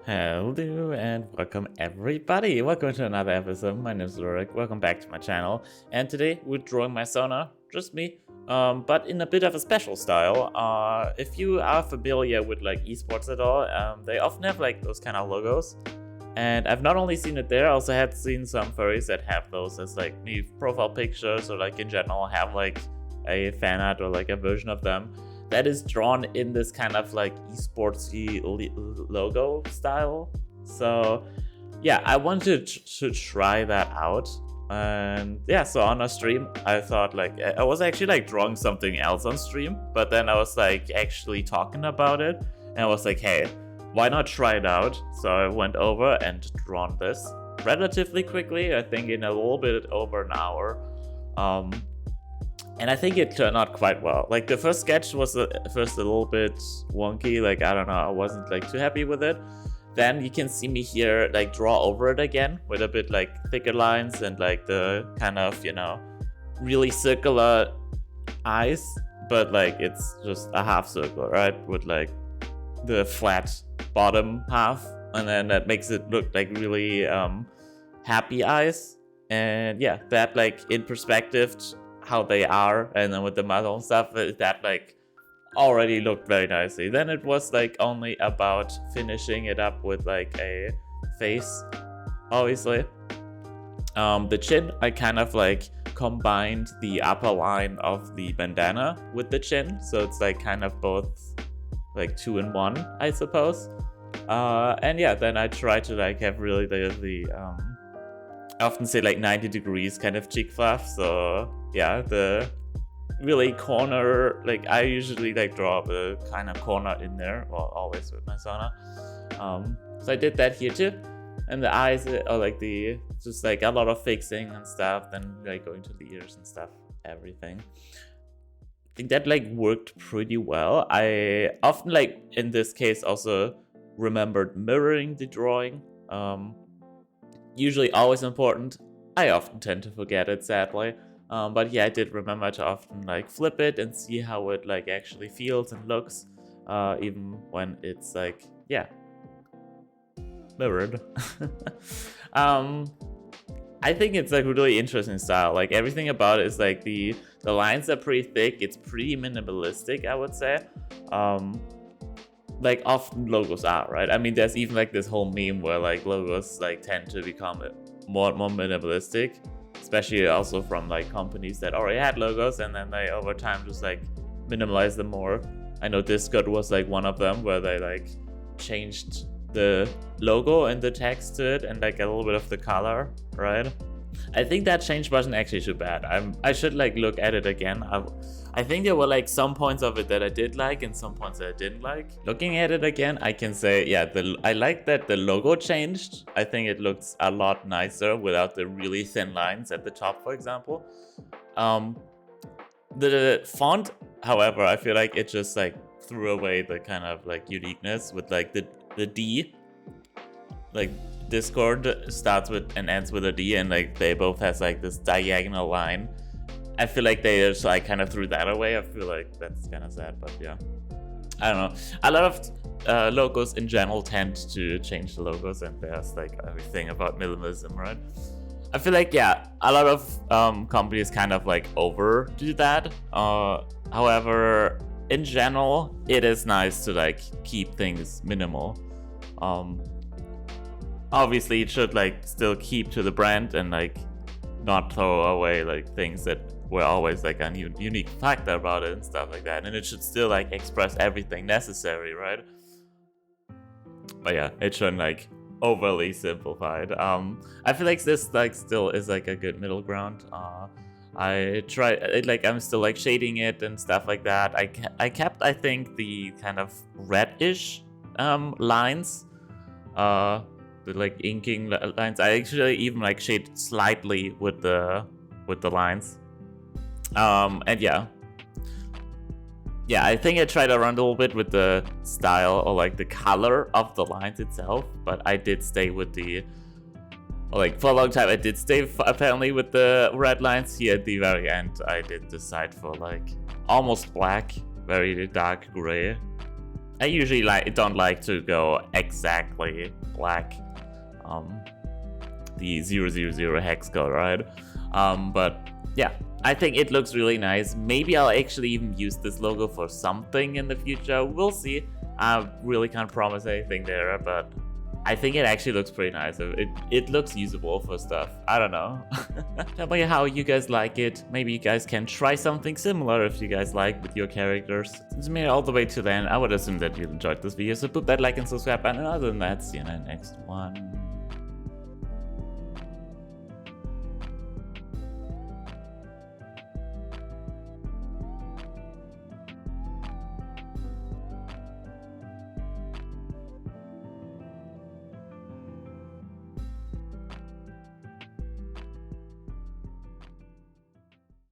Hello and welcome everybody. Welcome to another episode. My name is LUHRAK. Welcome back to my channel. And today we're drawing my Fursona, just me, but in a bit of a special style. If you are familiar with like esports at all, they often have like those kind of logos. And I've not only seen it there, I also had seen some furries that have those as like new profile pictures or like in general have like a fan art or like a version of them that is drawn in this kind of like esportsy logo style. So yeah, I wanted to try that out. And yeah, so on a stream, I thought like I was actually like drawing something else on stream, but then I was like actually talking about it, and I was like, hey, why not try it out? So I went over and drawn this relatively quickly. I think in a little bit over an hour. And I think it turned out quite well. Like the first sketch was first a little bit wonky. Like, I don't know, I wasn't like too happy with it. Then you can see me here like draw over it again with a bit like thicker lines and like the kind of, you know, really circular eyes. But like it's just a half circle, right? With like the flat bottom half. And then that makes it look like really happy eyes. And yeah, that like in perspective how they are, and then with the muzzle and stuff, that like already looked very nicely. Then it was like only about finishing it up with like a face, obviously. The chin, I kind of like combined the upper line of the bandana with the chin, so it's like kind of both like 2 in 1, I suppose. And yeah, then I try to like have really the I often say like 90 degrees kind of cheek fluff. So yeah, the really corner, like I usually like draw the kind of corner in there, well, always with my Fursona. So I did that here too. And the eyes are like just like a lot of fixing and stuff, then like going to the ears and stuff, everything. I think that like worked pretty well. I often like in this case also remembered mirroring the drawing. Usually always important. I often tend to forget it, sadly. But yeah, I did remember to often like flip it and see how it like actually feels and looks, even when it's like, yeah, mirrored. I think it's like a really interesting style. Like everything about it is like the lines are pretty thick. It's pretty minimalistic, I would say. Like often logos are, right? I mean, there's even like this whole meme where like logos like tend to become more and more minimalistic, especially also from like companies that already had logos and then they over time just like minimalize them more. I know Discord was like one of them where they like changed the logo and the text to it and like a little bit of the color, right? I think that change wasn't actually too bad. I should like look at it again. I think there were like some points of it that I did like and some points that I didn't like. Looking at it again, I can say, yeah, I like that the logo changed. I think it looks a lot nicer without the really thin lines at the top, for example. The font, however, I feel like it just like threw away the kind of like uniqueness with like the D. Like Discord starts with and ends with a D, and like they both has like this diagonal line. I feel like they just like kind of threw that away. I feel like that's kind of sad, but yeah, I don't know. A lot of logos in general tend to change the logos, and there's like everything about minimalism, right? I feel like yeah, a lot of companies kind of like overdo that. However, in general, it is nice to like keep things minimal. Obviously, it should like still keep to the brand and like not throw away like things that were always like a unique factor about it and stuff like that. And it should still like express everything necessary, right? But yeah, it shouldn't like overly simplified. I feel like this like still is like a good middle ground. I try like I'm still like shading it and stuff like that. I kept I think the kind of reddish lines. The like inking lines. I actually even like shade slightly with the lines. And yeah, I think I tried around a little bit with the style or like the color of the lines itself, but I did stay with the like for a long time. I did stay apparently with the red lines. Here at the very end, I did decide for like almost black, very dark gray. I usually don't like to go exactly like the 000 hex code, right? But yeah, I think it looks really nice. Maybe I'll actually even use this logo for something in the future. We'll see. I really can't promise anything there, but I think it actually looks pretty nice. It looks usable for stuff. I don't know. Tell me how you guys like it. Maybe you guys can try something similar if you guys like with your characters. Since you made it all the way to the end, I would assume that you enjoyed this video. So put that like and subscribe button. And other than that, see you in the next one.